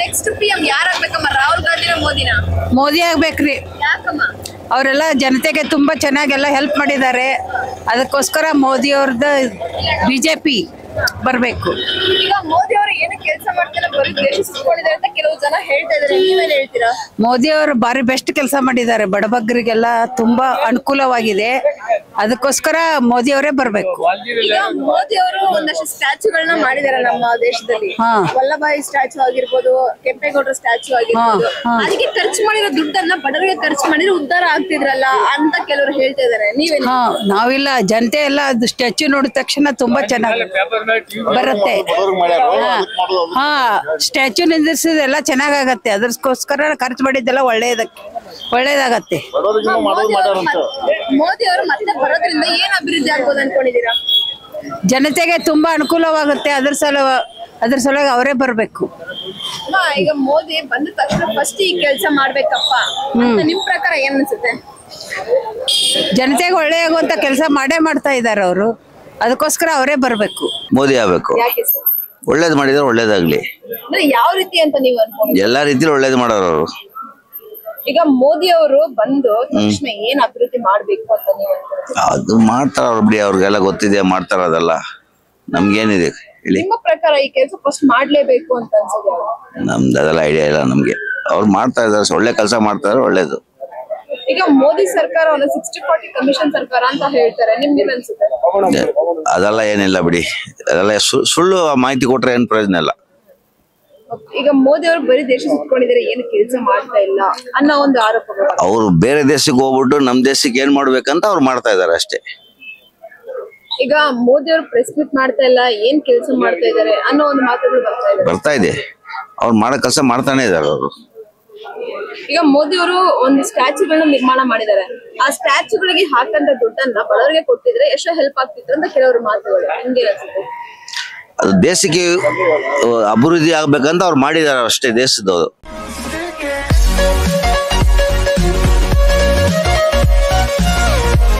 Next PM ಯಾರಾಗ್ಬೇಕಮ್ಮ? Rahul ಗಾಂಧಿನ ಮೋದಿನ? Modi ಆಗ್ಬೇಕ್ರಿ. ಯಾಕಮ್ಮ? ಅವರೆಲ್ಲ ಜನತೆಗೆ ತುಂಬಾ ಚೆನ್ನಾಗೆಲ್ಲ ಹೆಲ್ಪ್ ಮಾಡಿದ್ದಾರೆ. ಅದಕ್ಕೋಸ್ಕರ ಮೋದಿ ಅವ್ರದ್ದು ಬಿಜೆಪಿ ಬರಬೇಕು. ಈಗ ಮೋದಿ ಅವರು ಏನು ಕೆಲಸ ಮಾಡ್ತಾರೆ, ಬರೀ ದೇಶ ಸುತ್ಕೊಂಡಿದ್ದಾರೆ ಅಂತ ಕೆಲವು ಜನ ಹೇಳ್ತಾ ಇದ್ದಾರೆ, ನೀವೇನ್ ಹೇಳ್ತೀರಾ? ಮೋದಿ ಅವರು ಬಾರಿ ಬೆಸ್ಟ್ ಕೆಲಸ ಮಾಡಿದ್ದಾರೆ. ಬಡಬಗ್ಗರಿಗೆಲ್ಲ ತುಂಬಾ ಅನುಕೂಲವಾಗಿದೆ. ಅದಕ್ಕೋಸ್ಕರ ಮೋದಿ ಅವರೇ ಬರಬೇಕು. ಈಗ ಮೋದಿ ಅವರು ಒಂದಷ್ಟು ಸ್ಟ್ಯಾಚ್ಯೂಗಳನ್ನ ಮಾಡಿದ್ದಾರೆ ನಮ್ಮ ದೇಶದಲ್ಲಿ. ವಲ್ಲಭಾಯಿ ಸ್ಟ್ಯಾಚ್ಯೂ ಆಗಿರ್ಬೋದು, ಕೆಂಪೇಗೌಡರ ಸ್ಟ್ಯಾಚ್ಯೂ ಆಗಿರ್ಬೋದು. ಅದಕ್ಕೆ ಖರ್ಚು ಮಾಡಿರೋ ದುಡ್ಡನ್ನ ಬಡವರಿಗೆ ಖರ್ಚು ಮಾಡಿದ್ರೆ ಉದ್ಧಾರ ಆಗ್ತಿದ್ರಲ್ಲ ಅಂತ ಕೆಲವರು ಹೇಳ್ತಾ ಇದಾರೆ, ನೀವೇನು? ನಾವಿಲ್ಲ, ಜನತೆ ಎಲ್ಲ ಅದು ಸ್ಟ್ಯಾಚ್ಯೂ ನೋಡಿದ ತಕ್ಷಣ ತುಂಬಾ ಚೆನ್ನಾಗಿ ಬರುತ್ತೆ. ಸ್ಟ್ಯಾಚ್ಯೂ ನಿಂದಿಸಿದೆಲ್ಲ ಚೆನ್ನಾಗತ್ತೆ. ಅದಕ್ಕೋಸ್ಕರ ಖರ್ಚು ಮಾಡಿದ್ದೆಲ್ಲ ಒಳ್ಳೇದಾಗತ್ತೆ. ಮೋದಿ ಅವರು ಮತ್ತೆ ಬರೋದ್ರಿಂದ ಏನ್ ಅಭಿವೃದ್ಧಿ ಆಗ್ಬೋದು ಅನ್ಕೊಂಡಿದೀರಾ? ಜನತೆಗೆ ತುಂಬಾ ಅನುಕೂಲವಾಗುತ್ತೆ. ಅದ್ರ ಸಲುವಾಗಿ ಅವರೇ ಬರ್ಬೇಕು. ಈಗ ಮೋದಿ ಬಂದ ತಕ್ಷಣ ಫಸ್ಟ್ ಈ ಕೆಲಸ ಮಾಡ್ಬೇಕಪ್ಪ ಅಂತ ನಿಮ್ ಪ್ರಕಾರ ಏನ್ ಅನ್ಸುತ್ತೆ? ಜನತೆಗೆ ಒಳ್ಳೆ ಆಗುವಂತ ಕೆಲಸ ಮಾಡ್ತಾ ಇದ್ದಾರೆ ಅವರು. ಅದಕ್ಕೋಸ್ಕರ ಅವರೇ ಬರ್ಬೇಕು. ಮೋದಿ ಆಗ್ಬೇಕು. ಒಳ್ಳೇದ್ ಮಾಡಿದ್ರೆ ಒಳ್ಳೇದಾಗ್ಲಿ. ಯಾವ ರೀತಿ ಅಂತ ನೀವು ಅನ್ಕೊಂಡ್ರಿ? ಎಲ್ಲಾ ರೀತಿಲಿ ಒಳ್ಳೇದ್ ಮಾಡೋರು ಅವರು. ಈಗ ಮೋದಿ ಅವರು ಬಂದು ತಕ್ಷಣ ಏನ್ ಅಭಿವೃದ್ಧಿ ಮಾಡ್ಬೇಕು ಅಂತ ನೀವು ಅನ್ಕೊಂಡ್ರಿ? ಅದು ಮಾಡ್ತಾರ ಅವ್ರು ಬಿಡಿ, ಅವ್ರಿಗೆಲ್ಲ ಗೊತ್ತಿದೆ, ಮಾಡ್ತಾರ. ಅದೆಲ್ಲ ನಮ್ಗೇನಿದೆ ಹೇಳಿ? ನಿಮ್ಮ ಪ್ರಕಾರ ಈ ಕೆಲಸ ಫಸ್ಟ್ ಮಾಡ್ಲೇಬೇಕು ಅಂತ ಅನ್ಸುತ್ತೆ? ನಮ್ದು ಅದೆಲ್ಲ ಐಡಿಯಾ ಇಲ್ಲ ನಮ್ಗೆ. ಅವ್ರು ಮಾಡ್ತಾ ಇದಾರೆ, ಒಳ್ಳೆ ಕೆಲಸ ಮಾಡ್ತಾರೆ, ಒಳ್ಳೇದು. ಈಗ ಮೋದಿ ಸರ್ಕಾರ ಒಂದು 60-40 ಕಮಿಷನ್ ಸರ್ಕಾರ ಅಂತ ಹೇಳ್ತಾರೆ, ನಿಮ್ಗೆ ಅನ್ಸುತ್ತೆ? ಅದೆಲ್ಲ ಏನಿಲ್ಲ ಬಿಡಿ. ಅದೆಲ್ಲ ಸುಳ್ಳು ಮಾಹಿತಿ ಕೊಟ್ರೆ ಏನ್ ಪ್ರಯೋಜನ ಇಲ್ಲ. ಈಗ ಮೋದಿ ಅವರು ಬರೀ ದೇಶ ಸುತ್ಕೊಂಡಿದ್ದಾರೆ, ಏನು ಕೆಲಸ ಮಾಡ್ತಾ ಇಲ್ಲ ಅನ್ನೋ ಒಂದು ಆರೋಪಗಳು. ಅವ್ರು ಬೇರೆ ದೇಶಕ್ಕೆ ಹೋಗ್ಬಿಟ್ಟು ನಮ್ ದೇಶಕ್ಕೆ ಏನ್ ಮಾಡ್ಬೇಕಂತ ಅವ್ರು ಮಾಡ್ತಾ ಇದಾರೆ ಅಷ್ಟೇ. ಈಗ ಮೋದಿ ಅವರು ಪ್ರೆಸ್ ಮೀಟ್ ಮಾಡ್ತಾ ಇಲ್ಲ, ಏನ್ ಕೆಲಸ ಮಾಡ್ತಾ ಇದಾರೆ ಅನ್ನೋ ಒಂದು ಮಾತುಗಳು ಬರ್ತಾ ಇದೆ. ಅವ್ರು ಮಾಡೋ ಕೆಲಸ ಮಾಡ್ತಾನೆ ಇದಾರೆ ಅವರು. ಈಗ ಮೋದಿ ಅವರು ಒಂದು ಸ್ಟ್ಯಾಚ್ಯೂಗಳನ್ನ ನಿರ್ಮಾಣ ಮಾಡಿದ್ದಾರೆ. ಆ ಸ್ಟ್ಯಾಚ್ಯೂಗಳಿಗೆ ಹಾಕಂತ ದುಡ್ಡನ್ನ ಬಡವರಿಗೆ ಕೊಟ್ಟಿದ್ರೆ ಎಷ್ಟೋ ಹೆಲ್ಪ್ ಆಗ್ತಿತ್ತು ಅಂತ ಕೆಲವರು ಮಾತುಗಳು, ನಿಮ್ಗೆ ಅನ್ಸುತ್ತೆ? ಅದು ದೇಶಕ್ಕೆ ಅಭಿವೃದ್ಧಿ ಆಗ್ಬೇಕಂತ ಅವ್ರು ಮಾಡಿದಾರೆ ಅಷ್ಟೇ, ದೇಶದವರು.